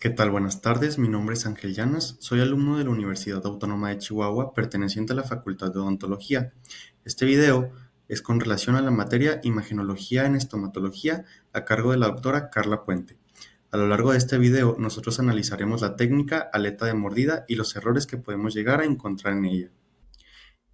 ¿Qué tal? Buenas tardes, mi nombre es Ángel Llanas, soy alumno de la Universidad Autónoma de Chihuahua, perteneciente a la Facultad de Odontología. Este video es con relación a la materia Imagenología en Estomatología a cargo de la doctora Carla Puente. A lo largo de este video, nosotros analizaremos la técnica aleta de mordida y los errores que podemos llegar a encontrar en ella.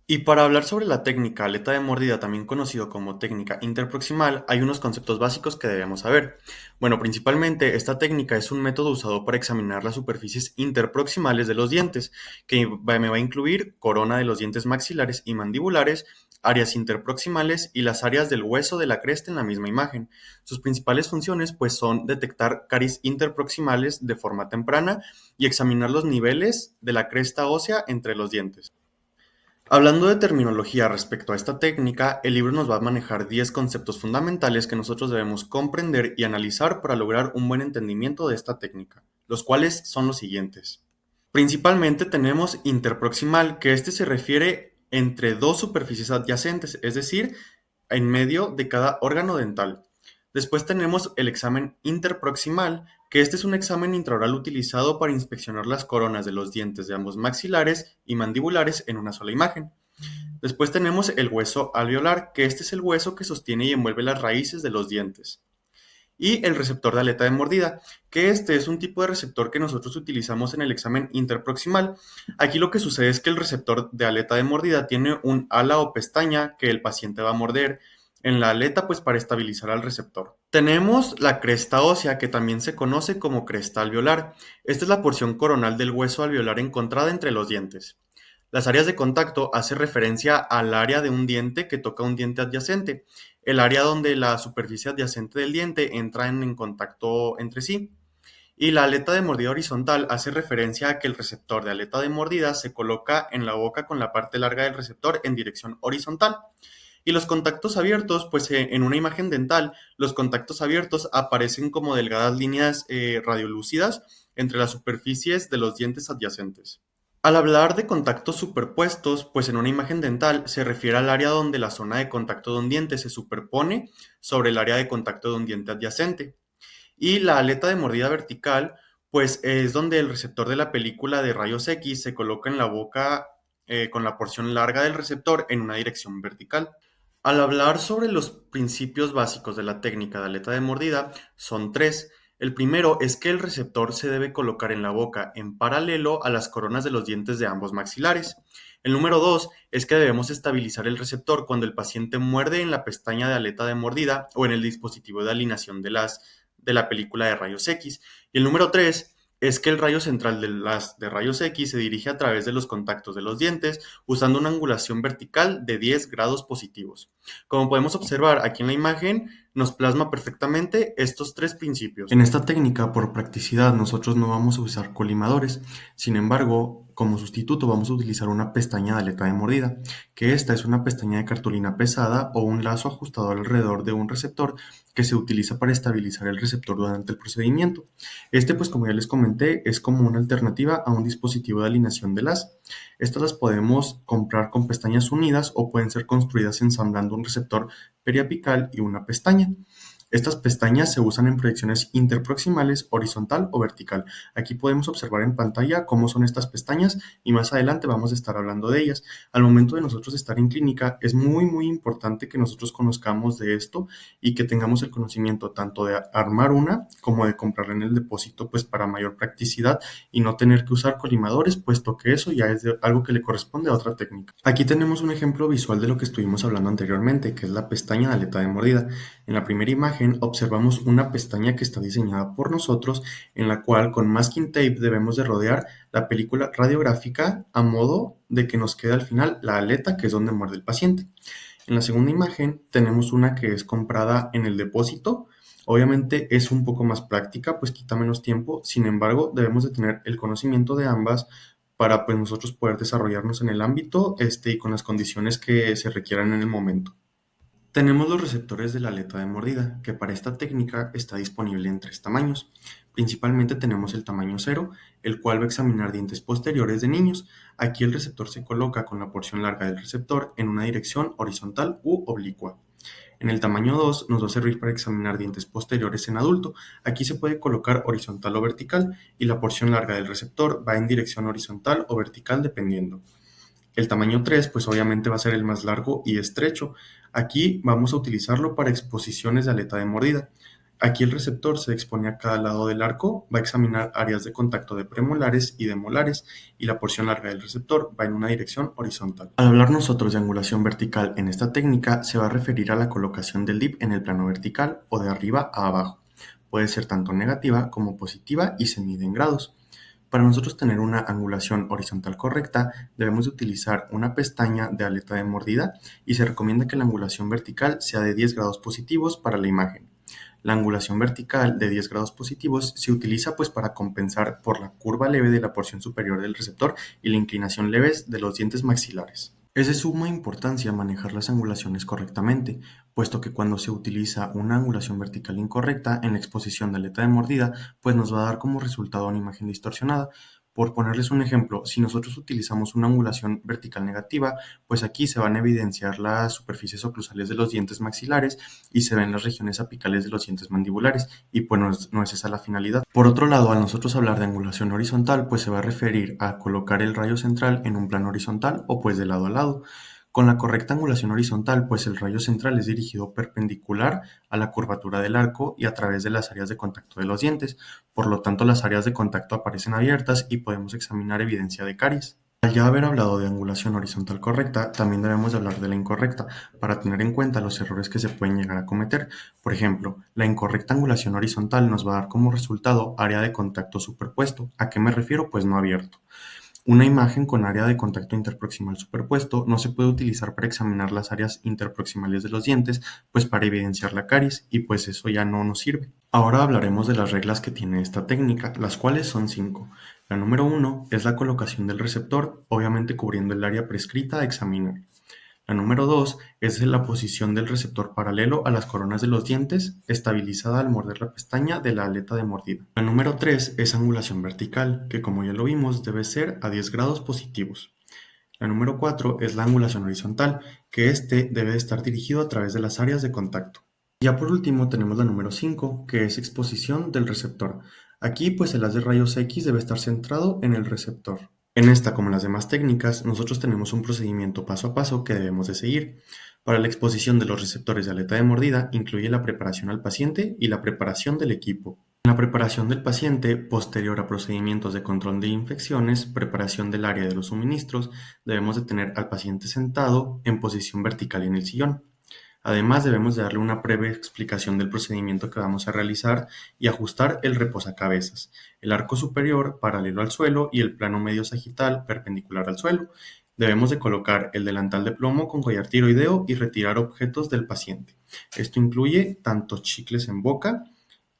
Y para hablar sobre la técnica aleta de mordida, también conocido como técnica interproximal, hay unos conceptos básicos que debemos saber. Bueno, principalmente esta técnica es un método usado para examinar las superficies interproximales de los dientes, que me va a incluir corona de los dientes maxilares y mandibulares, áreas interproximales y las áreas del hueso de la cresta en la misma imagen. Sus principales funciones pues son detectar caries interproximales de forma temprana y examinar los niveles de la cresta ósea entre los dientes. Hablando de terminología respecto a esta técnica, el libro nos va a manejar 10 conceptos fundamentales que nosotros debemos comprender y analizar para lograr un buen entendimiento de esta técnica, los cuales son los siguientes. Principalmente tenemos interproximal, que este se refiere entre dos superficies adyacentes, es decir, en medio de cada órgano dental. Después tenemos el examen interproximal, que este es un examen intraoral utilizado para inspeccionar las coronas de los dientes de ambos maxilares y mandibulares en una sola imagen. Después tenemos el hueso alveolar, que este es el hueso que sostiene y envuelve las raíces de los dientes. Y el receptor de aleta de mordida, que este es un tipo de receptor que nosotros utilizamos en el examen interproximal. Aquí lo que sucede es que el receptor de aleta de mordida tiene un ala o pestaña que el paciente va a morder en la aleta pues para estabilizar al receptor. Tenemos la cresta ósea, que también se conoce como cresta alveolar. Esta es la porción coronal del hueso alveolar encontrada entre los dientes. Las áreas de contacto hace referencia al área de un diente que toca un diente adyacente, el área donde la superficie adyacente del diente entra en contacto entre sí. Y la aleta de mordida horizontal hace referencia a que el receptor de aleta de mordida se coloca en la boca con la parte larga del receptor en dirección horizontal. Y los contactos abiertos, pues en una imagen dental, los contactos abiertos aparecen como delgadas líneas radiolúcidas entre las superficies de los dientes adyacentes. Al hablar de contactos superpuestos, pues en una imagen dental se refiere al área donde la zona de contacto de un diente se superpone sobre el área de contacto de un diente adyacente. Y la aleta de mordida vertical, pues es donde el receptor de la película de rayos X se coloca en la boca con la porción larga del receptor en una dirección vertical. Al hablar sobre los principios básicos de la técnica de aleta de mordida, son tres. El primero es que el receptor se debe colocar en la boca en paralelo a las coronas de los dientes de ambos maxilares. El número dos es que debemos estabilizar el receptor cuando el paciente muerde en la pestaña de aleta de mordida o en el dispositivo de alineación de la película de rayos X. Y el número tres es que el rayo central de rayos X se dirige a través de los contactos de los dientes usando una angulación vertical de 10 grados positivos. Como podemos observar aquí en la imagen, nos plasma perfectamente estos tres principios. En esta técnica, por practicidad, nosotros no vamos a usar colimadores. Sin embargo, como sustituto vamos a utilizar una pestaña de aleta de mordida, que esta es una pestaña de cartulina pesada o un lazo ajustado alrededor de un receptor que se utiliza para estabilizar el receptor durante el procedimiento. Este, pues como ya les comenté, es como una alternativa a un dispositivo de alineación de las. Estas las podemos comprar con pestañas unidas o pueden ser construidas ensamblando un receptor periapical y una pestaña. Estas pestañas se usan en proyecciones interproximales, horizontal o vertical. Aquí podemos observar en pantalla cómo son estas pestañas y más adelante vamos a estar hablando de ellas. Al momento de nosotros estar en clínica, es muy importante que nosotros conozcamos de esto y que tengamos el conocimiento tanto de armar una como de comprarla en el depósito, pues para mayor practicidad y no tener que usar colimadores, puesto que eso ya es algo que le corresponde a otra técnica. Aquí tenemos un ejemplo visual de lo que estuvimos hablando anteriormente, que es la pestaña de aleta de mordida. En la primera imagen observamos una pestaña que está diseñada por nosotros, en la cual con masking tape debemos de rodear la película radiográfica a modo de que nos quede al final la aleta, que es donde muerde el paciente. En la segunda imagen tenemos una que es comprada en el depósito. Obviamente es un poco más práctica, pues quita menos tiempo. Sin embargo, debemos de tener el conocimiento de ambas para pues nosotros poder desarrollarnos en el ámbito y con las condiciones que se requieran en el momento. Tenemos los receptores de la aleta de mordida, que para esta técnica está disponible en tres tamaños. Principalmente tenemos el tamaño 0, el cual va a examinar dientes posteriores de niños. Aquí el receptor se coloca con la porción larga del receptor en una dirección horizontal u oblicua. En el tamaño 2 nos va a servir para examinar dientes posteriores en adulto. Aquí se puede colocar horizontal o vertical y la porción larga del receptor va en dirección horizontal o vertical dependiendo. El tamaño 3, pues obviamente va a ser el más largo y estrecho. Aquí vamos a utilizarlo para exposiciones de aleta de mordida. Aquí el receptor se expone a cada lado del arco, va a examinar áreas de contacto de premolares y de molares y la porción larga del receptor va en una dirección horizontal. Al hablar nosotros de angulación vertical en esta técnica, se va a referir a la colocación del DIP en el plano vertical o de arriba a abajo. Puede ser tanto negativa como positiva y se mide en grados. Para nosotros tener una angulación horizontal correcta, debemos de utilizar una pestaña de aleta de mordida y se recomienda que la angulación vertical sea de 10 grados positivos para la imagen. La angulación vertical de 10 grados positivos se utiliza pues para compensar por la curva leve de la porción superior del receptor y la inclinación leves de los dientes maxilares. Es de suma importancia manejar las angulaciones correctamente, puesto que cuando se utiliza una angulación vertical incorrecta en la exposición de aleta de mordida, pues nos va a dar como resultado una imagen distorsionada. Por ponerles un ejemplo, si nosotros utilizamos una angulación vertical negativa, pues aquí se van a evidenciar las superficies oclusales de los dientes maxilares y se ven las regiones apicales de los dientes mandibulares, y pues no es esa la finalidad. Por otro lado, al nosotros hablar de angulación horizontal, pues se va a referir a colocar el rayo central en un plano horizontal o pues de lado a lado. Con la correcta angulación horizontal, pues el rayo central es dirigido perpendicular a la curvatura del arco y a través de las áreas de contacto de los dientes. Por lo tanto, las áreas de contacto aparecen abiertas y podemos examinar evidencia de caries. Al ya haber hablado de angulación horizontal correcta, también debemos de hablar de la incorrecta, para tener en cuenta los errores que se pueden llegar a cometer. Por ejemplo, la incorrecta angulación horizontal nos va a dar como resultado área de contacto superpuesto. ¿A qué me refiero? Pues no abierto. Una imagen con área de contacto interproximal superpuesto no se puede utilizar para examinar las áreas interproximales de los dientes, pues para evidenciar la caries, y pues eso ya no nos sirve. Ahora hablaremos de las reglas que tiene esta técnica, las cuales son 5. La número 1 es la colocación del receptor, obviamente cubriendo el área prescrita a examinar. La número 2 es la posición del receptor paralelo a las coronas de los dientes, estabilizada al morder la pestaña de la aleta de mordida. La número 3 es angulación vertical, que como ya lo vimos debe ser a 10 grados positivos. La número 4 es la angulación horizontal, que debe de estar dirigido a través de las áreas de contacto. Ya por último tenemos la número 5, que es exposición del receptor. Aquí pues el haz de rayos X debe estar centrado en el receptor. En esta, como en las demás técnicas, nosotros tenemos un procedimiento paso a paso que debemos de seguir. Para la exposición de los receptores de aleta de mordida, incluye la preparación al paciente y la preparación del equipo. En la preparación del paciente, posterior a procedimientos de control de infecciones, preparación del área de los suministros, debemos de tener al paciente sentado en posición vertical en el sillón. Además, debemos de darle una breve explicación del procedimiento que vamos a realizar y ajustar el reposacabezas, el arco superior paralelo al suelo y el plano medio sagital perpendicular al suelo. Debemos de colocar el delantal de plomo con collar tiroideo y retirar objetos del paciente. Esto incluye tanto chicles en boca,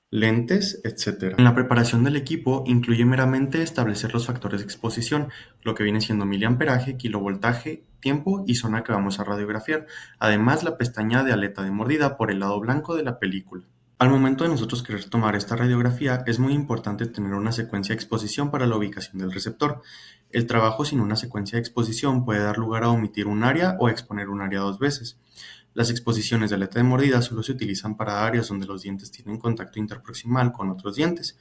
lentes, etc. En la preparación del equipo incluye meramente establecer los factores de exposición, lo que viene siendo miliamperaje, kilovoltaje, tiempo y zona que vamos a radiografiar, además la pestaña de aleta de mordida por el lado blanco de la película. Al momento de nosotros querer tomar esta radiografía, es muy importante tener una secuencia de exposición para la ubicación del receptor. El trabajo sin una secuencia de exposición puede dar lugar a omitir un área o exponer un área dos veces. Las exposiciones de aleta de mordida solo se utilizan para áreas donde los dientes tienen contacto interproximal con otros dientes.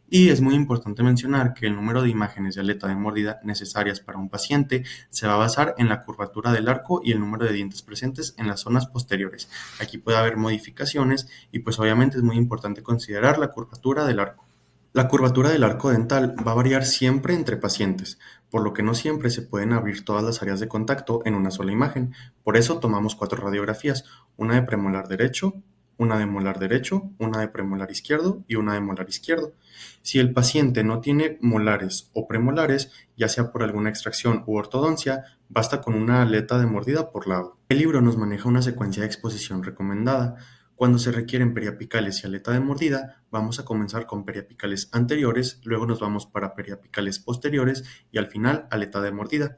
Y es muy importante mencionar que el número de imágenes de aleta de mordida necesarias para un paciente se va a basar en la curvatura del arco y el número de dientes presentes en las zonas posteriores. Aquí puede haber modificaciones y pues obviamente es muy importante considerar la curvatura del arco. La curvatura del arco dental va a variar siempre entre pacientes, por lo que no siempre se pueden abrir todas las áreas de contacto en una sola imagen. Por eso tomamos 4 radiografías, una de premolar derecho, una de molar derecho, una de premolar izquierdo y una de molar izquierdo. Si el paciente no tiene molares o premolares, ya sea por alguna extracción u ortodoncia, basta con una aleta de mordida por lado. El libro nos maneja una secuencia de exposición recomendada. Cuando se requieren periapicales y aleta de mordida, vamos a comenzar con periapicales anteriores, luego nos vamos para periapicales posteriores y al final aleta de mordida.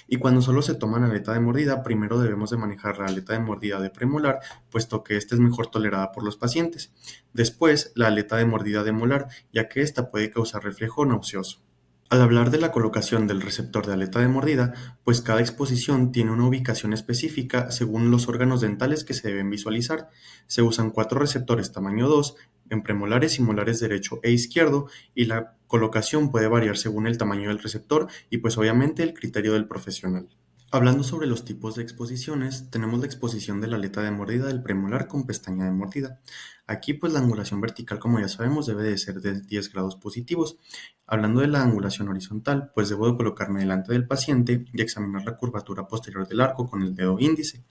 Y cuando solo se toman aleta de mordida, primero debemos de manejar la aleta de mordida de premolar, puesto que esta es mejor tolerada por los pacientes. Después, la aleta de mordida de molar, ya que esta puede causar reflejo nauseoso. Al hablar de la colocación del receptor de aleta de mordida, pues cada exposición tiene una ubicación específica según los órganos dentales que se deben visualizar. Se usan 4 receptores tamaño 2 en premolares y molares derecho e izquierdo, y la colocación puede variar según el tamaño del receptor y pues obviamente el criterio del profesional. Hablando sobre los tipos de exposiciones, tenemos la exposición de la aleta de mordida del premolar con pestaña de mordida. Aquí pues la angulación vertical, como ya sabemos, debe de ser de 10 grados positivos. Hablando de la angulación horizontal, pues debo de colocarme delante del paciente y examinar la curvatura posterior del arco con el dedo índice.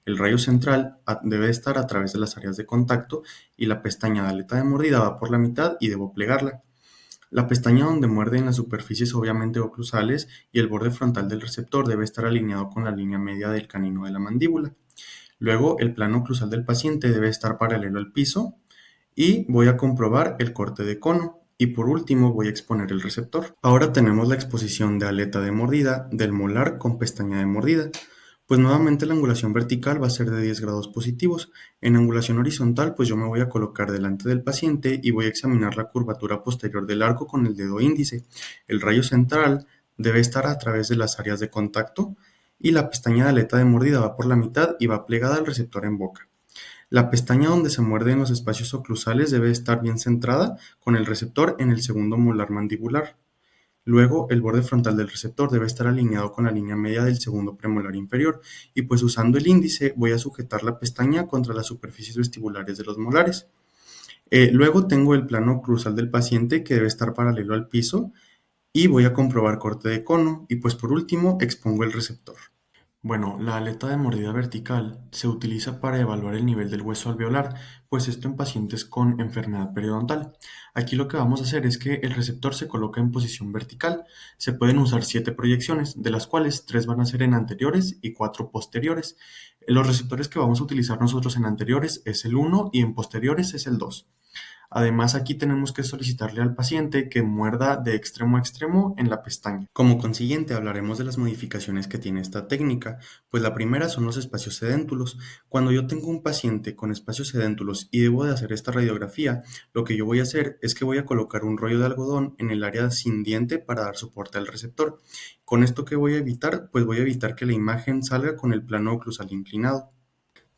El rayo central debe estar a través de las áreas de contacto y la pestaña de aleta de mordida va por la mitad y debo plegarla. La pestaña donde muerde en las superficies obviamente oclusales y el borde frontal del receptor debe estar alineado con la línea media del canino de la mandíbula. Luego, el plano oclusal del paciente debe estar paralelo al piso y voy a comprobar el corte de cono. Y por último voy a exponer el receptor. Ahora tenemos la exposición de aleta de mordida del molar con pestaña de mordida. Pues nuevamente la angulación vertical va a ser de 10 grados positivos. En angulación horizontal, pues yo me voy a colocar delante del paciente y voy a examinar la curvatura posterior del arco con el dedo índice. El rayo central debe estar a través de las áreas de contacto y la pestaña de aleta de mordida va por la mitad y va plegada al receptor en boca. La pestaña donde se muerde en los espacios oclusales debe estar bien centrada con el receptor en el segundo molar mandibular. Luego, el borde frontal del receptor debe estar alineado con la línea media del segundo premolar inferior y pues usando el índice voy a sujetar la pestaña contra las superficies vestibulares de los molares. Luego tengo el plano oclusal del paciente que debe estar paralelo al piso y voy a comprobar corte de cono y pues por último expongo el receptor. Bueno, la aleta de mordida vertical se utiliza para evaluar el nivel del hueso alveolar, pues esto en pacientes con enfermedad periodontal. Aquí lo que vamos a hacer es que el receptor se coloca en posición vertical. Se pueden usar 7 proyecciones, de las cuales 3 van a ser en anteriores y 4 posteriores. Los receptores que vamos a utilizar nosotros en anteriores es el 1 y en posteriores es el 2. Además, aquí tenemos que solicitarle al paciente que muerda de extremo a extremo en la pestaña. Como consiguiente, hablaremos de las modificaciones que tiene esta técnica, pues la primera son los espacios sedéntulos. Cuando yo tengo un paciente con espacios sedéntulos y debo de hacer esta radiografía, lo que yo voy a hacer es que voy a colocar un rollo de algodón en el área sin diente para dar soporte al receptor. ¿Con esto qué voy a evitar? Pues voy a evitar que la imagen salga con el plano oclusal inclinado.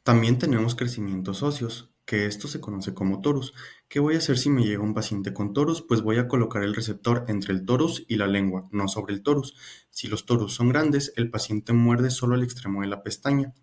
También tenemos crecimientos óseos, que esto se conoce como torus. ¿Qué voy a hacer si me llega un paciente con torus? Pues voy a colocar el receptor entre el torus y la lengua, no sobre el torus. Si los torus son grandes, el paciente muerde solo el extremo de la pestaña.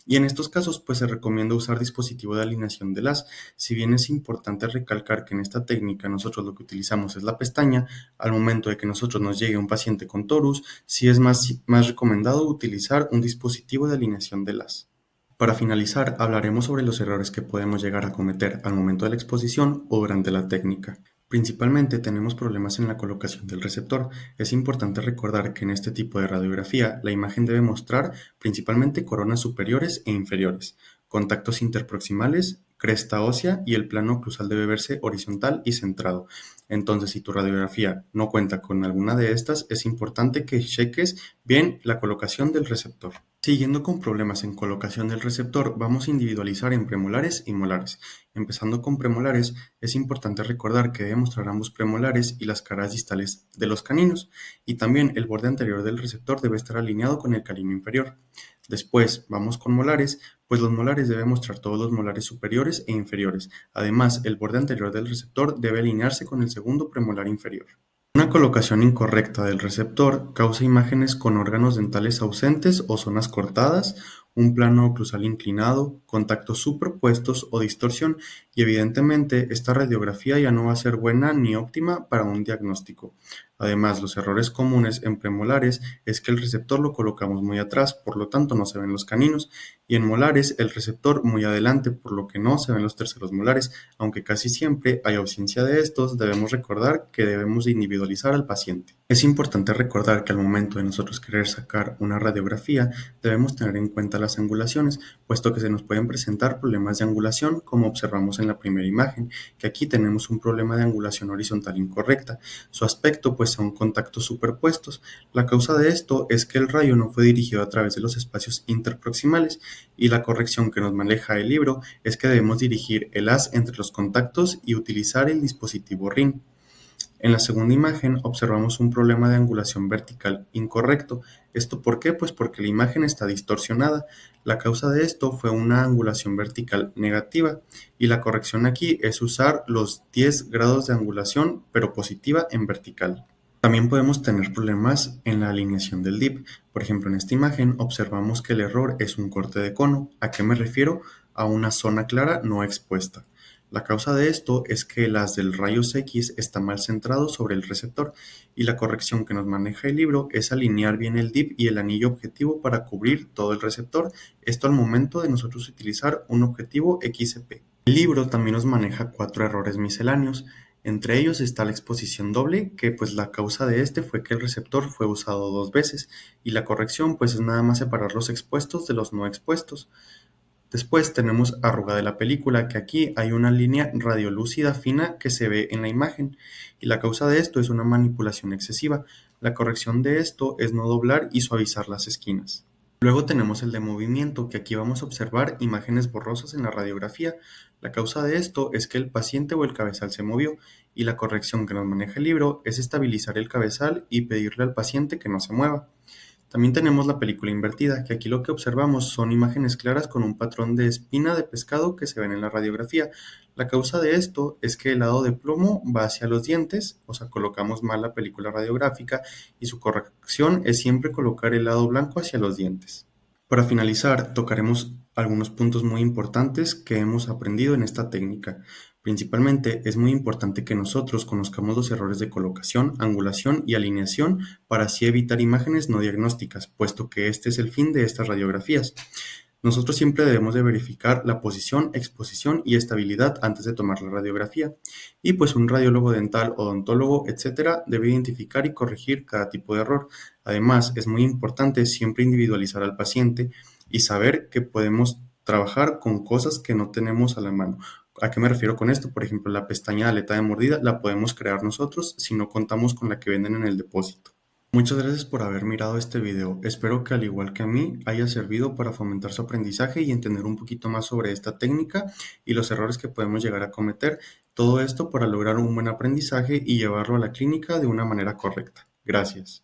Y en estos casos, pues se recomienda usar dispositivo de alineación de las. Si bien es importante recalcar que en esta técnica nosotros lo que utilizamos es la pestaña, al momento de que nosotros nos llegue un paciente con torus, sí es más recomendado utilizar un dispositivo de alineación de las. Para finalizar, hablaremos sobre los errores que podemos llegar a cometer al momento de la exposición o durante la técnica. Principalmente tenemos problemas en la colocación del receptor. Es importante recordar que en este tipo de radiografía la imagen debe mostrar principalmente coronas superiores e inferiores, contactos interproximales, cresta ósea y el plano oclusal debe verse horizontal y centrado. Entonces, si tu radiografía no cuenta con alguna de estas, es importante que cheques bien la colocación del receptor. Siguiendo con problemas en colocación del receptor, vamos a individualizar en premolares y molares. Empezando con premolares, es importante recordar que debe mostrar ambos premolares y las caras distales de los caninos, y también el borde anterior del receptor debe estar alineado con el canino inferior. Después, vamos con molares, pues los molares deben mostrar todos los molares superiores e inferiores. Además, el borde anterior del receptor debe alinearse con el segundo premolar inferior. Una colocación incorrecta del receptor causa imágenes con órganos dentales ausentes o zonas cortadas, un plano oclusal inclinado, contactos superpuestos o distorsión, y evidentemente esta radiografía ya no va a ser buena ni óptima para un diagnóstico. Además, los errores comunes en premolares es que el receptor lo colocamos muy atrás, por lo tanto no se ven los caninos, y en molares el receptor muy adelante, por lo que no se ven los terceros molares. Aunque casi siempre hay ausencia de estos, debemos recordar que debemos individualizar al paciente. Es importante recordar que al momento de nosotros querer sacar una radiografía, debemos tener en cuenta las angulaciones, puesto que se nos pueden presentar problemas de angulación, como observamos en la primera imagen, que aquí tenemos un problema de angulación horizontal incorrecta. Su aspecto pues son contactos superpuestos. La causa de esto es que el rayo no fue dirigido a través de los espacios interproximales, y la corrección que nos maneja el libro es que debemos dirigir el haz entre los contactos y utilizar el dispositivo RIN. En la segunda imagen observamos un problema de angulación vertical incorrecto. ¿Esto por qué? Pues porque la imagen está distorsionada. La causa de esto fue una angulación vertical negativa y la corrección aquí es usar los 10 grados de angulación pero positiva en vertical. También podemos tener problemas en la alineación del dip. Por ejemplo, en esta imagen observamos que el error es un corte de cono. ¿A qué me refiero? A una zona clara no expuesta. La causa de esto es que el haz del rayos X está mal centrado sobre el receptor y la corrección que nos maneja el libro es alinear bien el dip y el anillo objetivo para cubrir todo el receptor. Esto al momento de nosotros utilizar un objetivo XP. El libro también nos maneja 4 errores misceláneos. Entre ellos está la exposición doble, que pues la causa de este fue que el receptor fue usado 2 veces, y la corrección pues es nada más separar los expuestos de los no expuestos. Después tenemos arruga de la película, que aquí hay una línea radiolúcida fina que se ve en la imagen, y la causa de esto es una manipulación excesiva. La corrección de esto es no doblar y suavizar las esquinas. Luego tenemos el de movimiento, que aquí vamos a observar imágenes borrosas en la radiografía. La causa de esto es que el paciente o el cabezal se movió, y la corrección que nos maneja el libro es estabilizar el cabezal y pedirle al paciente que no se mueva. También tenemos la película invertida, que aquí lo que observamos son imágenes claras con un patrón de espina de pescado que se ven en la radiografía. La causa de esto es que el lado de plomo va hacia los dientes, o sea, colocamos mal la película radiográfica y su corrección es siempre colocar el lado blanco hacia los dientes. Para finalizar, tocaremos algunos puntos muy importantes que hemos aprendido en esta técnica. Principalmente, es muy importante que nosotros conozcamos los errores de colocación, angulación y alineación para así evitar imágenes no diagnósticas, puesto que este es el fin de estas radiografías. Nosotros siempre debemos de verificar la posición, exposición y estabilidad antes de tomar la radiografía. Y pues un radiólogo dental, odontólogo, etcétera, debe identificar y corregir cada tipo de error. Además, es muy importante siempre individualizar al paciente y saber que podemos trabajar con cosas que no tenemos a la mano. ¿A qué me refiero con esto? Por ejemplo, la pestaña de aleta de mordida la podemos crear nosotros si no contamos con la que venden en el depósito. Muchas gracias por haber mirado este video. Espero que al igual que a mí haya servido para fomentar su aprendizaje y entender un poquito más sobre esta técnica y los errores que podemos llegar a cometer. Todo esto para lograr un buen aprendizaje y llevarlo a la clínica de una manera correcta. Gracias.